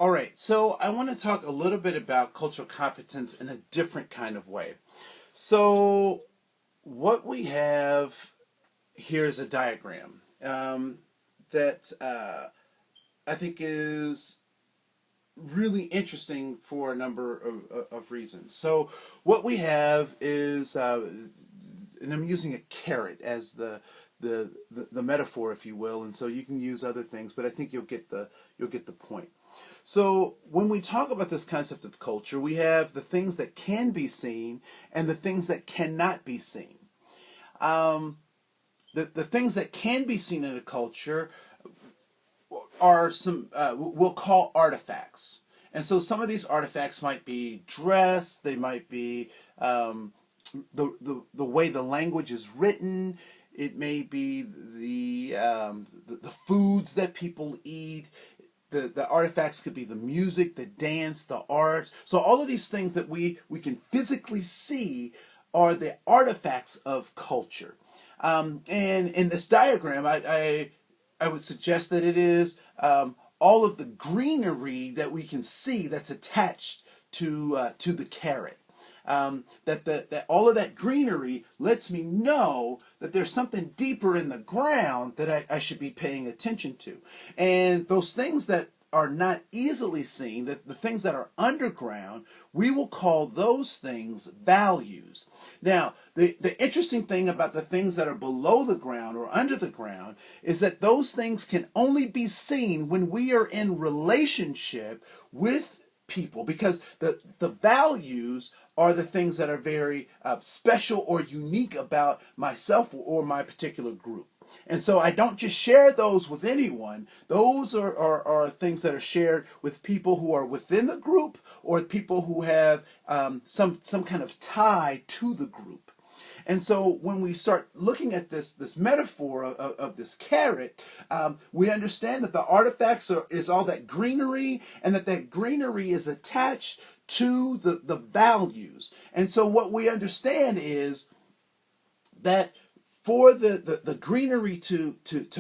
All right, so I want to talk a little bit about cultural competence in a different kind of way. So, what we have here is a diagram that I think is really interesting for a number of reasons. So, what we have is, and I'm using a carrot as the metaphor, if you will, and so you can use other things, but I think you'll get the point. So when we talk about this concept of culture, we have the things that can be seen and the things that cannot be seen. The things that can be seen in a culture are we'll call artifacts. And so some of these artifacts might be dress, they might be the way the language is written, it may be the foods that people eat. The artifacts could be the music, the dance, the art. So all of these things that we can physically see are the artifacts of culture. And in this diagram, I would suggest that it is all of the greenery that we can see that's attached to the carrot. That all of that greenery lets me know that there's something deeper in the ground that I should be paying attention to. And those things that are not easily seen, the things that are underground, we will call those things values. Now, the interesting thing about the things that are below the ground or under the ground is that those things can only be seen when we are in relationship with people, because the values are the things that are very special or unique about myself or my particular group. And so I don't just share those with anyone. Those are things that are shared with people who are within the group or people who have some kind of tie to the group. And so when we start looking at this metaphor of this carrot, we understand that the artifacts is all that greenery, and that greenery is attached to the values. And so what we understand is that for the greenery to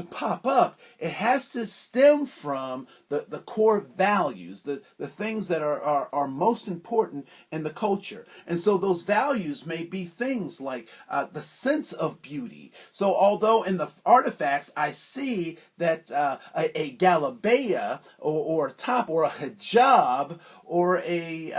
pop up, it has to stem from the core values, the things that are most important in the culture. And so those values may be things like the sense of beauty. So although in the artifacts I see that a galabea or a top or a hijab or a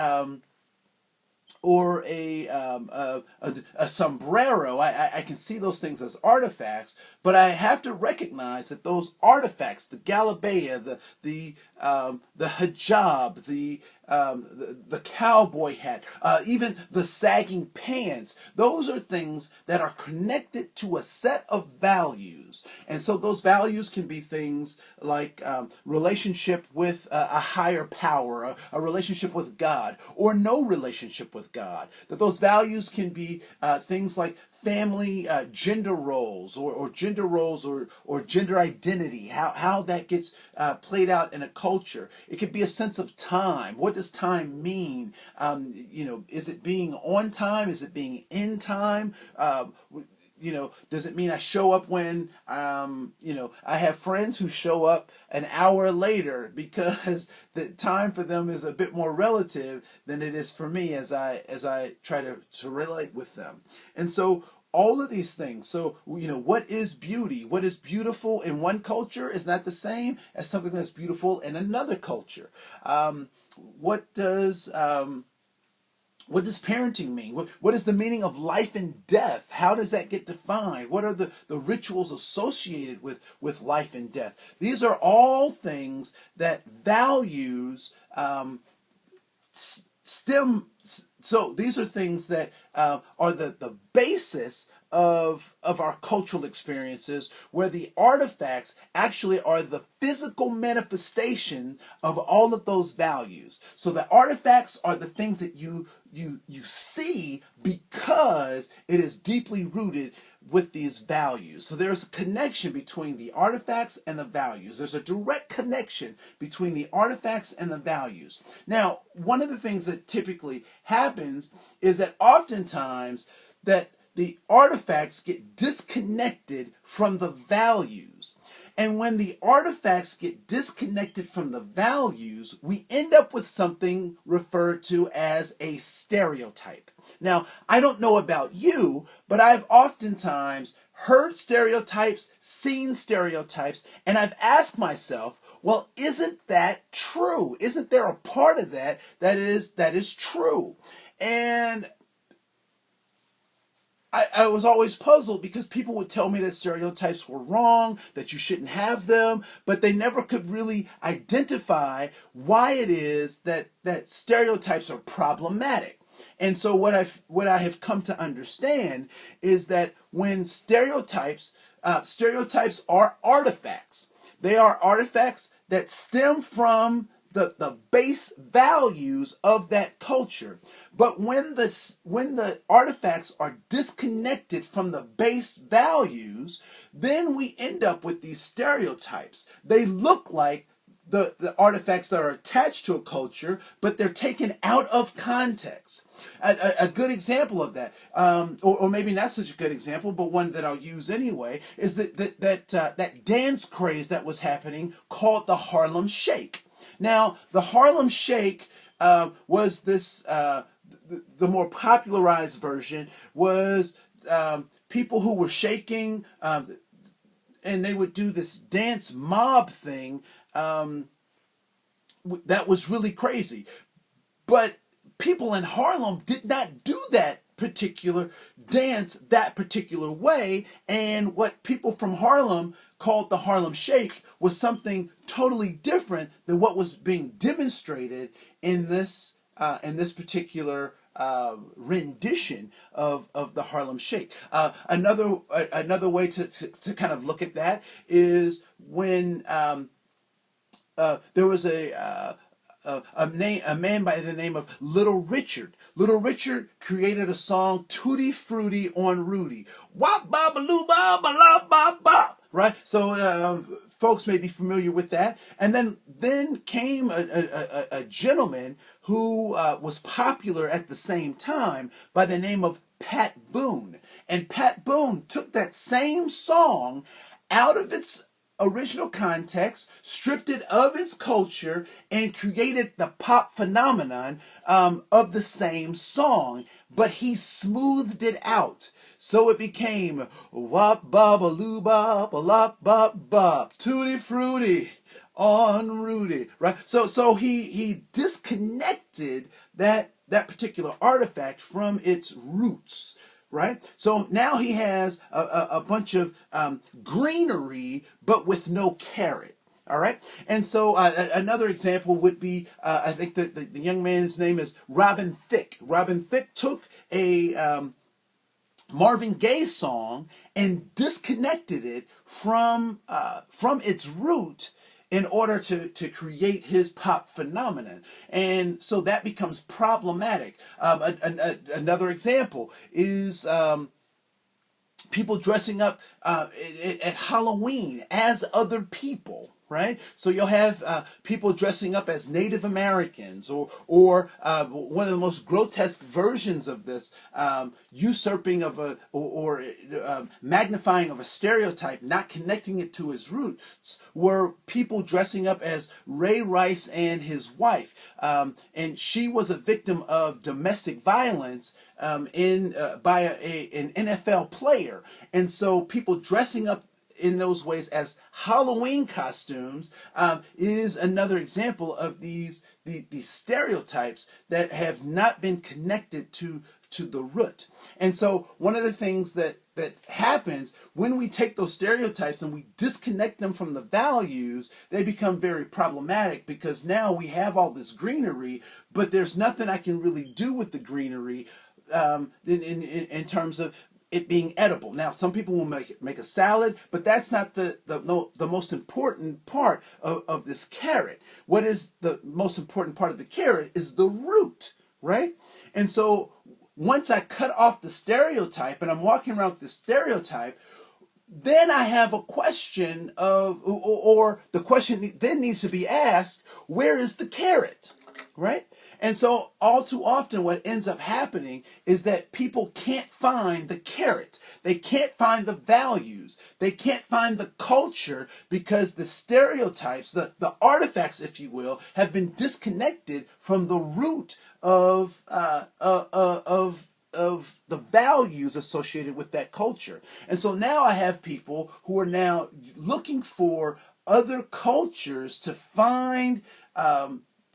sombrero, I can see those things as artifacts, but I have to recognize that those artifacts, the galabea, the hijab, the cowboy hat, even the sagging pants, those are things that are connected to a set of values. And so those values can be things like relationship with a higher power, a relationship with God, or no relationship with God. That those values can be things like family gender roles or gender roles or gender identity, how that gets played out in a culture. It could be a sense of time. What does time mean? Is it being on time? Is it being in time? Does it mean I show up when, I have friends who show up an hour later because the time for them is a bit more relative than it is for me as I try to relate with them. And so all of these things. So, what is beauty? What is beautiful in one culture is not the same as something that's beautiful in another culture. What does parenting mean? What is the meaning of life and death? How does that get defined? What are the rituals associated with life and death? These are all things that values stem. So these are things that are the basis of our cultural experiences, where the artifacts actually are the physical manifestation of all of those values. So the artifacts are the things that you see because it is deeply rooted with these values. So there's a connection between the artifacts and the values. There's a direct connection between the artifacts and the values. Now, one of the things that typically happens is that oftentimes that the artifacts get disconnected from the values. And when the artifacts get disconnected from the values, we end up with something referred to as a stereotype. Now, I don't know about you, but I've oftentimes heard stereotypes, seen stereotypes, and I've asked myself, well, isn't that true? Isn't there a part of that is true? And I was always puzzled because people would tell me that stereotypes were wrong, that you shouldn't have them, but they never could really identify why it is that stereotypes are problematic. And so what I have come to understand is that when stereotypes are artifacts. They are artifacts that stem from the base values of that culture. But when the artifacts are disconnected from the base values, then we end up with these stereotypes. They look like the artifacts that are attached to a culture, but they're taken out of context. A good example of that, or maybe not such a good example, but one that I'll use anyway, is that dance craze that was happening called the Harlem Shake. Now, the Harlem Shake was this, the more popularized version was people who were shaking, and they would do this dance mob thing that was really crazy. But people in Harlem did not do that particular dance that particular way, and what people from Harlem called the Harlem Shake was something totally different than what was being demonstrated in this particular rendition of the Harlem Shake. Another way to kind of look at that is when there was a man by the name of Little Richard. Little Richard created a song, Tutti Frutti on Rudy. Wop bop loo bop bop bop bop. Right? So folks may be familiar with that. And then came a gentleman who was popular at the same time by the name of Pat Boone. And Pat Boone took that same song out of its original context, stripped it of its culture, and created the pop phenomenon of the same song, but he smoothed it out. So it became wop baba loo bop a lop bop bop tutti frutti on Rudy, right? So he disconnected that particular artifact from its roots. Right? So now he has a bunch of greenery, but with no carrot. All right? And so another example would be, I think the young man's name is Robin Thicke. Robin Thicke took a Marvin Gaye song and disconnected it from its root in order to create his pop phenomenon. And so that becomes problematic. Another example is people dressing up at Halloween as other people. Right? So you'll have people dressing up as Native Americans, or one of the most grotesque versions of this, usurping of or magnifying of a stereotype, not connecting it to its roots, were people dressing up as Ray Rice and his wife, and she was a victim of domestic violence by an NFL player, and so people dressing up in those ways as Halloween costumes is another example of these stereotypes that have not been connected to the root. And so one of the things that happens when we take those stereotypes and we disconnect them from the values, they become very problematic, because now we have all this greenery, but there's nothing I can really do with the greenery in terms of it being edible. Now, some people will make a salad, but that's not the most important part of this carrot. What is the most important part of the carrot is the root, right? And so once I cut off the stereotype and I'm walking around with the stereotype, then I have a question or the question then needs to be asked, where is the carrot, right? And so all too often what ends up happening is that people can't find the carrot. They can't find the values. They can't find the culture because the stereotypes, the artifacts, if you will, have been disconnected from the root of the values associated with that culture. And so now I have people who are now looking for other cultures to find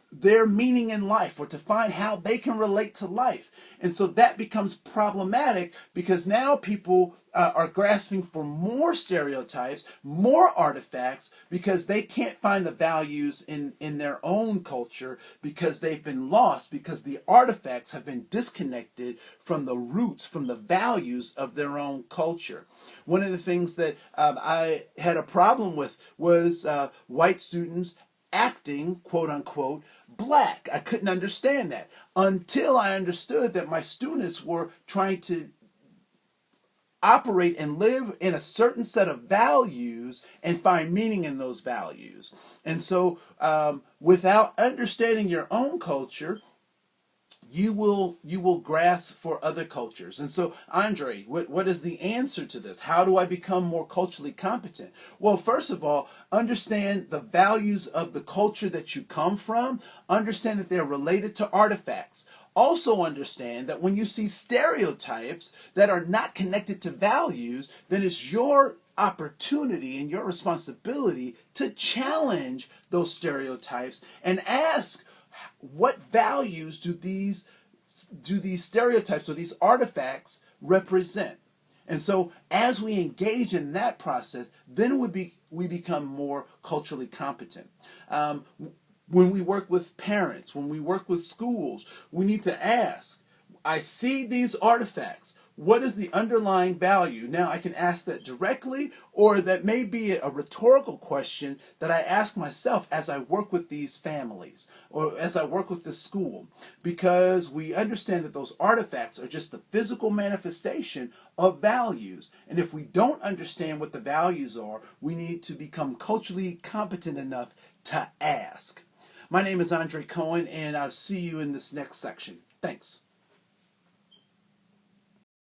their meaning in life, or to find how they can relate to life. And so that becomes problematic because now people are grasping for more stereotypes, more artifacts, because they can't find the values in their own culture because they've been lost, because the artifacts have been disconnected from the roots, from the values of their own culture. One of the things that I had a problem with was white students acting, quote unquote, black. I couldn't understand that until I understood that my students were trying to operate and live in a certain set of values and find meaning in those values. And so without understanding your own culture, you will grasp for other cultures. And so, Andre, what is the answer to this? How do I become more culturally competent? Well, first of all, understand the values of the culture that you come from. Understand that they're related to artifacts. Also understand that when you see stereotypes that are not connected to values, then it's your opportunity and your responsibility to challenge those stereotypes and ask, what values do these stereotypes or these artifacts represent? And so as we engage in that process, then we become more culturally competent. When we work with parents, when we work with schools, we need to ask, I see these artifacts. What is the underlying value? Now, I can ask that directly, or that may be a rhetorical question that I ask myself as I work with these families or as I work with the school, because we understand that those artifacts are just the physical manifestation of values. And if we don't understand what the values are, we need to become culturally competent enough to ask. My name is Andre Cohen, and I'll see you in this next section. Thanks.